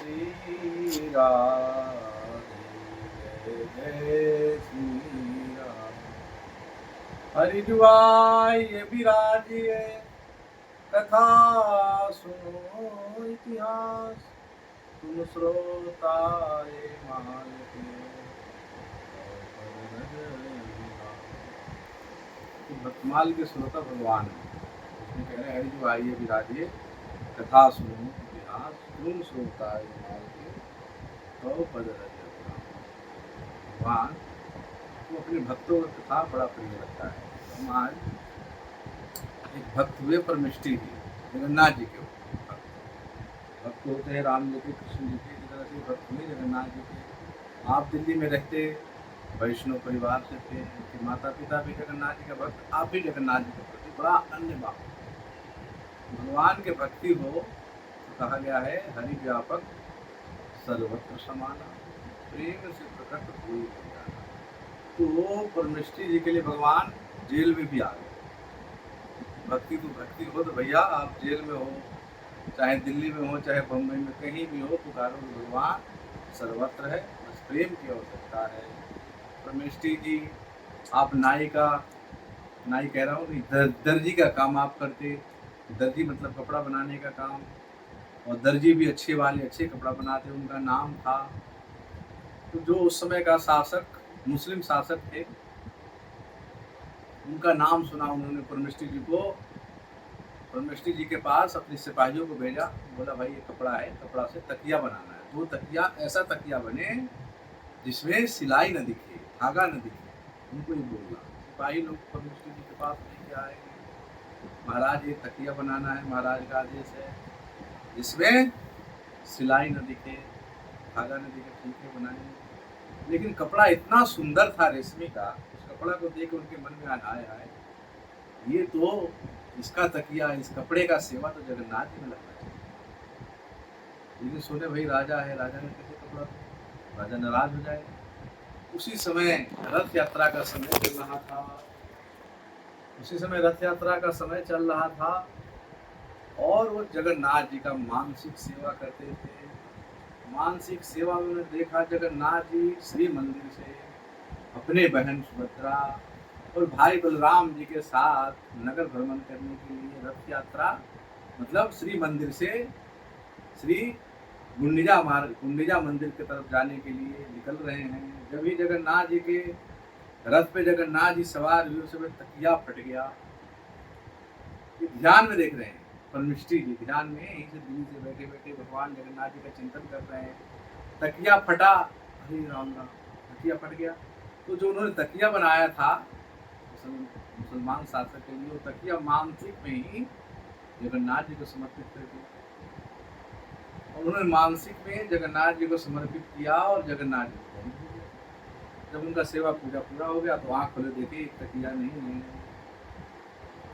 श्री राधे, जय जय श्री राम। हरिद्वार विराजिए कथा सुनो इतिहास, तुम श्रोताए मान के भक्तमाल के श्रोता भगवान है। उसमें कह रहे हैं हरिद्वार विराजिए कथा सुनो इतिहास, तुम श्रोताए मान के तो पद रज। भगवान वो अपने भक्तों का कथा बड़ा प्रिय लगता है। हम आज एक भक्त हुए परमेष्ठी जी, जगन्नाथ जी के भक्त होते हैं, राम जी के, कृष्ण जी के, इस तरह से भक्त हुए जगन्नाथ जी के। आप दिल्ली में रहते, वैष्णव परिवार से थे, उनके माता पिता भी जगन्नाथ जी का भक्त, आप भी जगन्नाथ जी के प्रति बड़ा अन्य भाव। भगवान के भक्ति हो तो कहा गया है हरि व्यापक सर्वत्र समाना, प्रेम से प्रकट हुई जाना। तो परमेष्ठी जी के लिए भगवान जेल में भी आ गए। भक्ति हो तो भैया आप जेल में हो, चाहे दिल्ली में हो, चाहे बम्बई में, कहीं भी हो, पुकारो तो भगवान सर्वत्र है। बस प्रेम की आवश्यकता है। परमेष्ठी जी आप नाई कह रहा हूँ, दर्जी का काम आप करते। दर्जी मतलब कपड़ा बनाने का काम, और दर्जी भी अच्छे वाले अच्छे कपड़ा बनाते, उनका नाम था। तो जो उस समय का शासक, मुस्लिम शासक थे, उनका नाम सुना उन्होंने परमेष्ठी जी को। परमेष्ठी जी के पास अपने सिपाहियों को भेजा, बोला भाई ये कपड़ा है, कपड़ा से तकिया बनाना है। वो तकिया ऐसा तकिया बने जिसमें सिलाई न दिखे, धागा न दिखे, उनको ही बोलना। सिपाही लोग परमेष्ठी जी के पास लेके आए, महाराज ये तकिया बनाना है, महाराज का आदेश है, जिसमें सिलाई न दिखे, धागा न दिखे, ठीक है बनाएंगे। लेकिन कपड़ा इतना सुंदर था रेशमी का, उस कपड़ा को देख उनके मन में आया, ये तो इसका तकिया, इस कपड़े का सेवा तो जगन्नाथ जी में लगना चाहिए। लेकिन सोने भाई राजा है, राजा ने कैसे कपड़ा, राजा नाराज हो जाए। उसी समय रथ यात्रा का समय चल रहा था, और वो जगन्नाथ जी का मानसिक सेवा करते थे। मानसिक सेवा में उन्होंने देखा जगन्नाथ जी श्री मंदिर से अपने बहन सुभद्रा और भाई बलराम जी के साथ नगर भ्रमण करने के लिए रथ यात्रा, मतलब श्री मंदिर से श्री गुंडिजा मंदिर की तरफ जाने के लिए निकल रहे हैं। जब ही जगन्नाथ जी के रथ पे जगन्नाथ जी सवार हुए, उस समय तकिया फट गया। ये ध्यान में देख रहे हैं परमेष्ठी जी, ध्यान में यहीं से दिल्ली से बैठे बैठे भगवान जगन्नाथ जी का चिंतन कर रहे हैं। तकिया फटा, हरे राम राम, तकिया फट गया। तो जो उन्होंने तकिया बनाया था मुसलमान शासक के लिए, वो तकिया मानसिक में ही जगन्नाथ जी को समर्पित कर दिया। और उन्होंने मानसिक में जगन्नाथ जी को समर्पित किया और जगन्नाथ जी को जब उनका सेवा पूजा पूरा हो गया तो आँख खोले, देखे तकिया नहीं है।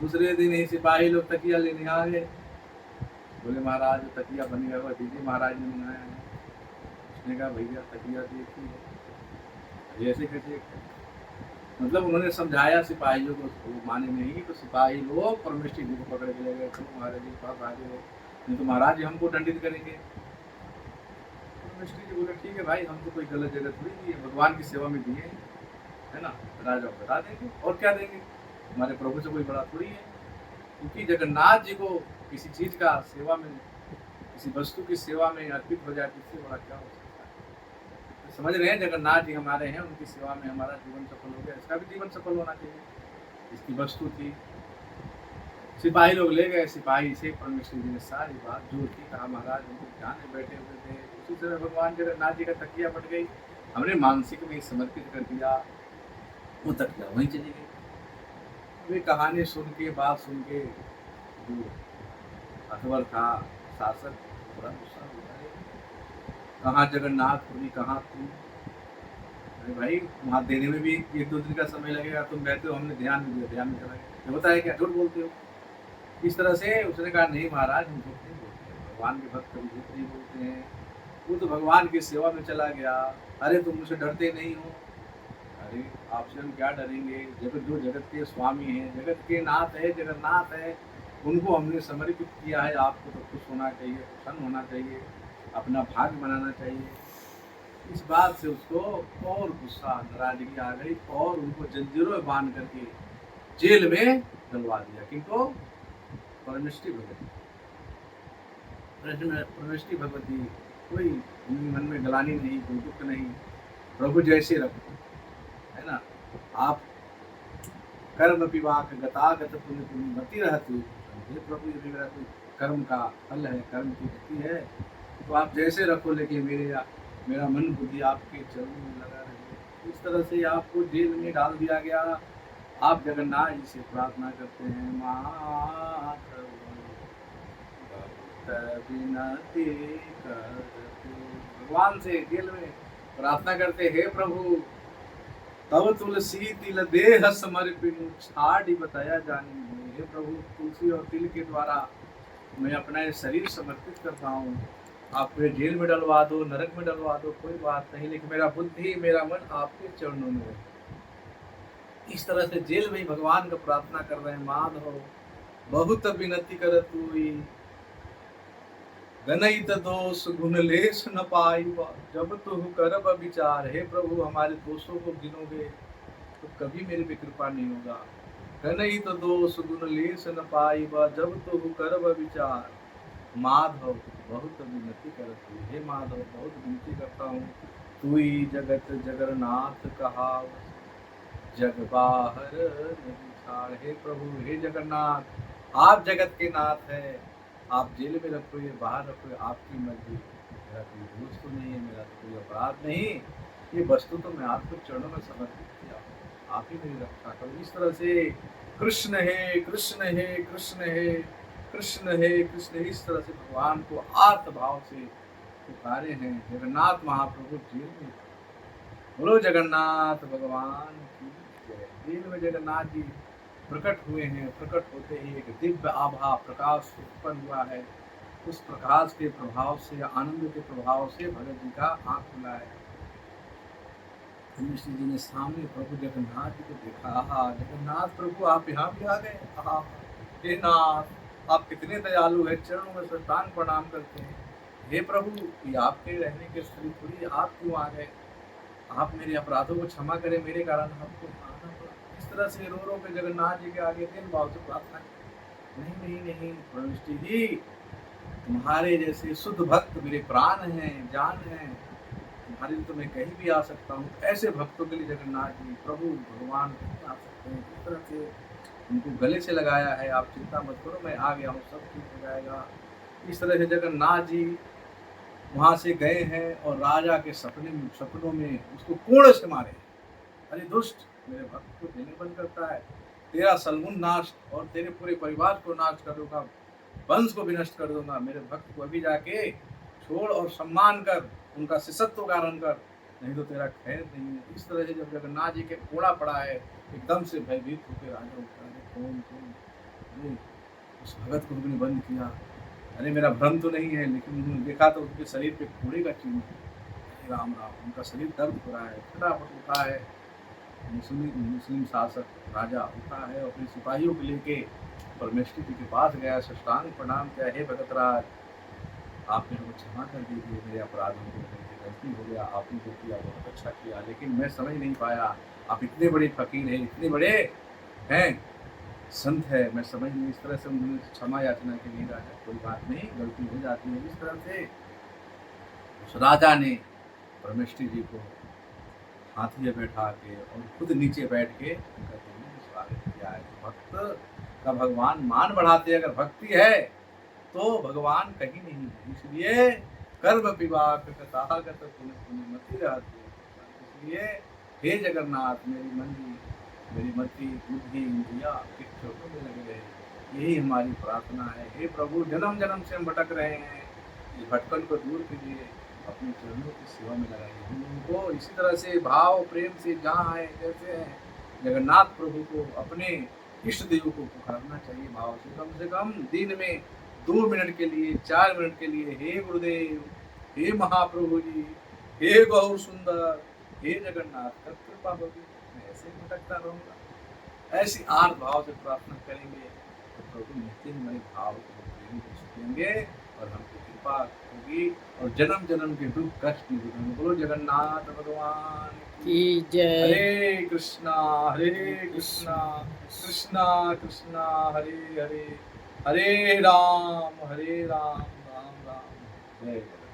दूसरे दिन ही सिपाही लोग तकिया लेने आ गए, बोले महाराज तकिया बन गया हुआ दीजिए, महाराज ने मंगाया है। उसने कहा भैया तकिया देखिए, ऐसे कैसे, मतलब उन्होंने समझाया सिपाहियों को, वो माने नहीं। तो सिपाही लोग परमेष्ठी जी को पकड़ के ले गए, तुम महाराज जी के पास आ गए, नहीं तो महाराज जी हमको दंडित करेंगे। परमेष्ठी जी बोले ठीक है भाई, हमको कोई गलत जगह थोड़ी दी है, भगवान की सेवा में दिए है ना, राजा को बता देंगे और क्या देंगे, हमारे प्रभु से कोई बड़ा थोड़ी है। क्योंकि जगन्नाथ जी को किसी चीज का सेवा में, किसी वस्तु की सेवा में अर्पित हो जाए, इससे बड़ा क्या हो सकता है। तो समझ रहे हैं जगन्नाथ जी हमारे हैं, उनकी सेवा में हमारा जीवन सफल हो गया, इसका भी जीवन सफल होना चाहिए। इसकी वस्तु थी, सिपाही लोग ले गए। सिपाही से परमेश्वर जी ने सारी बात जो थी कहा, महाराज उनको ध्यान में बैठे हुए थे। उसी समय भगवान जगन्नाथ जी का तकिया फट गई, हमने मानसिक में समर्पित कर दिया, वो तकिया वहीं चली गई। वे कहानी सुन के, बात सुन के जो अकबर था शासक, बड़ा गुस्सा हो गया, कहाँ जगन्नाथपुरी, कहाँ तू, अरे भाई वहाँ देने में भी 1-2 दिन का समय लगेगा, तुम कहते हो हमने ध्यान में दिया, ध्यान में चला गया, होता है क्या, झूठ बोलते हो। इस तरह से उसने कहा नहीं महाराज हम झूठ नहीं बोलते हैं, भगवान के भक्त कभी झूठ नहीं बोलते हैं, वो तो भगवान की सेवा में चला गया। अरे तुम मुझसे डरते नहीं हो, अरे आपसे हम क्या डरेंगे, जगत जो जगत के स्वामी हैं, जगत के नाथ है, जगन्नाथ है, उनको हमने समर्पित किया है। आपको तो खुश होना चाहिए, प्रसन्न होना चाहिए। अपना भाग्य बनाना चाहिए। इस बात से उसको और गुस्सा, नाराजगी आ गई और उनको जंजीरों में बांध करके जेल में डलवा दिया। किनको? परमेष्टि भगवती। परमेष्टि भगवती कोई मन में गलानी नहीं, कोई दुख नहीं, प्रभु जैसे रखो, है ना। आप कर्म विवाक गतागत पुण्य पुण्य मति रहती, हे प्रभु यदि मेरा कोई कर्म का फल है, कर्म की गति है, तो आप जैसे रखो, लेकिन मेरा मन बुद्धि आपके चरणों में लगा रहे। इस तरह से आपको जेल में डाल दिया गया। आप जगन्नाथ जी से प्रार्थना करते हैं, माधव भक्त विनती करते। भगवान से जेल में प्रार्थना करते, हे प्रभु तब तुलसी तिल देह समर्पिनु छाड़ी बताया जानी। हे प्रभु, तुलसी और तिल के द्वारा मैं अपना ये शरीर समर्पित करता हूँ। आप मुझे जेल में डलवा दो, नरक में डलवा दो, कोई बात नहीं, लेकिन मेरा बुद्धि मेरा मन आपके चरणों में है। इस तरह से जेल में ही भगवान का प्रार्थना कर रहे हैं, माधव बहुत विनती करत हुई गणित दोष गुण लेस न पाईबा जब तू करब विचार। हे प्रभु, हमारे दोषों को गिनोगे तो कभी मेरे पे कृपा नहीं होगा। गणित दोष गुण लेस न पाईबा जब तू करब विचार। माधव बहुत विनती करत हुई, हे माधव बहुत विनती करता हूँ, तू ही जगत जगन्नाथ कहाव जग बाहर नहीं छाड़। हे प्रभु, हे जगन्नाथ, आप जगत के नाथ है। आप जेल में रखो या बाहर रखो, आपकी मर्जी। मेरा कोई दोष तो नहीं है, मेरा तो कोई अपराध नहीं, ये वस्तु तो मैं आपको चरणों में समर्पित किया, आप ही मेरी रक्षा करो। इस तरह से कृष्ण है कृष्ण है कृष्ण है कृष्ण है कृष्ण, इस तरह से भगवान को आर्त भाव से पुकारे हैं जगन्नाथ महाप्रभु जेल में। बोलो जगन्नाथ भगवान की जय। जेल में जगन्नाथ जी प्रकट हुए हैं। प्रकट होते ही एक दिव्य आभा प्रकाश उत्पन्न हुआ है। उस प्रकाश के प्रभाव से, आनंद के प्रभाव से भगत जी का आंख खुला है। श्री जी ने सामने प्रभु जगन्नाथ जी को देखा। जगन्नाथ प्रभु, आप यहाँ भी आ गए। हे नाथ, आप कितने दयालु है, चरणों में साष्टांग प्रणाम करते हैं। हे प्रभु, ये आपके रहने के स्थली थोड़ी, आप क्यों आ गए? आप मेरे अपराधों को क्षमा करें, मेरे कारण आपको आना पड़ा। इस तरह से रो रो के जगन्नाथ जी के आगे दिल भाव से प्रार्थना। नहीं नहीं नहीं परमेष्टि जी, तुम्हारे जैसे शुद्ध भक्त मेरे प्राण हैं, जान हैं, तुम्हारे लिए तो मैं कहीं भी आ सकता हूँ। ऐसे भक्तों के लिए जगन्नाथ जी प्रभु भगवान कहीं आ सकते हैं। इस तरह से उनको गले से लगाया है, आप चिंता मत करो, मैं आ गया हूँ, सब ठीक हो जाएगा। इस तरह से जगन्नाथ जी वहां से गए हैं और राजा के सपनों में उसको कोड़े से मारे। अरे दुष्ट, मेरे भक्त को देने बंद करता है, तेरा सलमुन नाश और तेरे पूरे परिवार को नाश कर दूंगा, वंश को भी नष्ट कर दूंगा। मेरे भक्त को अभी जाके छोड़ और सम्मान कर, उनका शिष्यत्व गारण कर, नहीं तो तेरा खैर नहीं है। इस तरह से जब जगन्नाथ जी के कोड़ा पड़ा है, एकदम से भयभीत होकर राजा उठा, कौन कौन, उस भगत को उन्होंने बंद किया। अरे मेरा भ्रम तो नहीं है, लेकिन उन्होंने देखा तो उनके शरीर पे कोड़े का चिन्ह है। राम राम, उनका शरीर दर्द हो रहा है। फटाफट उठा है मुस्लिम शासक राजा, उठा है अपने सिपाहियों को लेके परमेष्टि जी के पास गया, साष्टांग प्रणाम किया। हे भगतराज, आप मेरे को क्षमा कर दीजिए, मेरे अपराधों को, मेरी गलती हो गया, आपने जो किया बहुत अच्छा किया, लेकिन मैं समझ नहीं पाया, आप इतने बड़े फकीर हैं, इतने बड़े हैं, संत है, मैं समझ नहीं। इस तरह से उन्होंने क्षमा याचना के लिए राजा, कोई बात नहीं, गलती हो जाती है। इस तरह से उस राजा ने परमेष्टि जी को हाथी में बैठा के और खुद नीचे बैठ के उनका स्वागत किया है। भक्त का भगवान मान बढ़ाते, अगर भक्ति है तो भगवान कहीं नहीं है। इसलिए कर्म विवाक कथागत पुण्य पुण्य मति रहती है। इसलिए हे जगन्नाथ, मेरी मति बुद्धि इंद्रिया किस चोटों में लगे रहे, यही हमारी प्रार्थना है। हे प्रभु, जन्म जन्म से हम भटक रहे हैं, इस भटकन को दूर कीजिए, अपने चरणों की सेवा में लगाइए। हम उनको इसी तरह से भाव प्रेम से जहाँ है जैसे हैं, जगन्नाथ प्रभु को, अपने इष्ट देव को पुकारना चाहिए भाव से कम दिन में 2 मिनट के लिए, 4 मिनट के लिए, हे गुरुदेव, हे महाप्रभु जी, हे गौर सुंदर, हे जगन्नाथ, कर कृपा होगी, मैं ऐसे भटकता रहूंगा। ऐसी आर्त भाव से प्रार्थना करेंगे तो प्रभु नित्य हमारे भाव को प्रेम को सुनेंगे और हमको कृपा होगी और जन्म जन्म के दुख कष्ट नहीं दिखेंगे। बोलो जगन्नाथ भगवान की जय। हरे कृष्णा कृष्णा कृष्णा हरे हरे, हरे राम राम राम। जय जगन्नाथ।